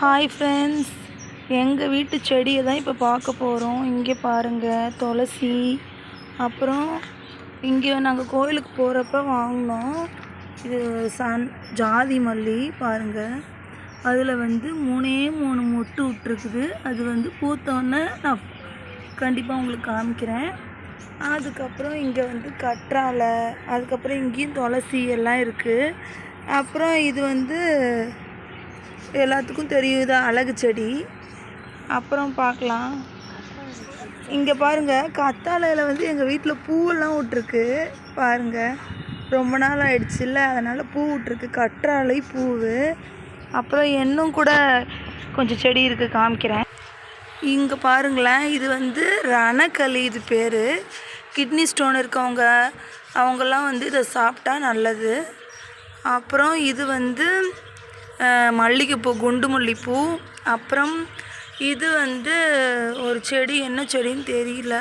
Hi friends, எங்கள் வீட்டு செடியை தான் இப்போ பார்க்க போகிறோம். இங்கே பாருங்கள், துளசி. அப்புறம் இங்கே நாங்கள் கோயிலுக்கு போகிறப்ப வாங்கினோம். இது ஜாதி மல்லி பாருங்கள். அதில் வந்து 3 மொட்டு விட்டுருக்குது. அது வந்து பூத்தோன்னே நான் கண்டிப்பாக உங்களுக்கு காமிக்கிறேன். அதுக்கப்புறம் இங்கே வந்து கற்றாழை, அதுக்கப்புறம் இங்கேயும் துளசி எல்லாம் இருக்குது. அப்புறம் இது வந்து எல்லாத்துக்கும் தெரியும், இது அழகு செடி. அப்புறம் பார்க்கலாம், இங்கே பாருங்கள், கத்தாழையில் வந்து எங்கள் வீட்டில் பூவெல்லாம் விட்ருக்கு பாருங்கள். ரொம்ப நாள் ஆயிடுச்சுல்ல, அதனால் பூ விட்ருக்கு, கற்றாழை பூவு. அப்புறம் இன்னும் கூட கொஞ்சம் செடி இருக்குது, காமிக்கிறேன். இங்கே பாருங்களேன், இது வந்து ரணக்களி, இது பேர். கிட்னி ஸ்டோன் இருக்கவங்க அவங்கெல்லாம் வந்து இதை சாப்பிட்டா நல்லது. அப்புறம் இது வந்து மல்லிகைப்பூ, குண்டு மல்லிப்பூ. அப்புறம் இது வந்து ஒரு செடி, என்ன செடின்னு தெரியல.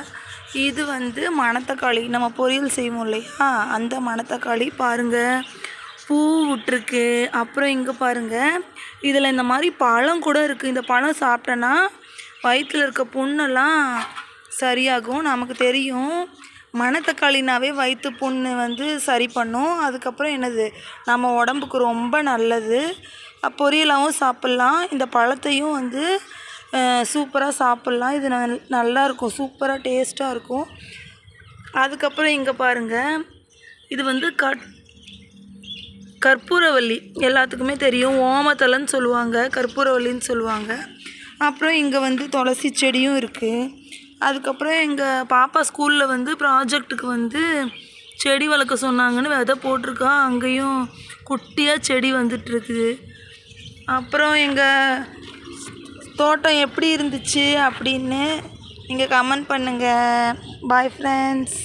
இது வந்து மணத்தக்காளி, நம்ம பொரியல் செய்வோம் இல்லையா, அந்த மணத்தக்காளி பாருங்கள், பூ விட்டுருக்கு. அப்புறம் இங்கே பாருங்கள், இதில் இந்த மாதிரி பழம் கூட இருக்குது. இந்த பழம் சாப்பிட்டோன்னா வயிற்றில் இருக்க புண்ணெல்லாம் சரியாகும். நமக்கு தெரியும், மணத்தக்காளினாவே வயிற்று புண்ணு வந்து சரி பண்ணும். அதுக்கப்புறம் என்னது, நம்ம உடம்புக்கு ரொம்ப நல்லது. பொரியலாகவும் சாப்பிட்லாம். இந்த பழத்தையும் வந்து சூப்பராக சாப்பிட்லாம். இது நல்லாயிருக்கும், சூப்பராக டேஸ்ட்டாக இருக்கும். அதுக்கப்புறம் இங்கே பாருங்கள், இது வந்து கற்பூரவள்ளி, எல்லாத்துக்குமே தெரியும், ஓமத்தலைன்னு சொல்லுவாங்க, கற்பூரவள்ளின்னு சொல்லுவாங்க. அப்புறம் இங்கே வந்து துளசி செடியும் இருக்குது. அதுக்கப்புறம் எங்கள் பாப்பா ஸ்கூலில் வந்து ப்ராஜெக்ட்டுக்கு வந்து செடி வளர்க்க சொன்னாங்கன்னு விதை போட்டிருக்கா. அங்கேயும் குட்டியாக செடி வந்துட்டுருக்குது. அப்புறம் எங்கள் தோட்டம் எப்படி இருந்துச்சு அப்படின்னு நீங்கள் கமெண்ட் பண்ணுங்கள். Bye friends.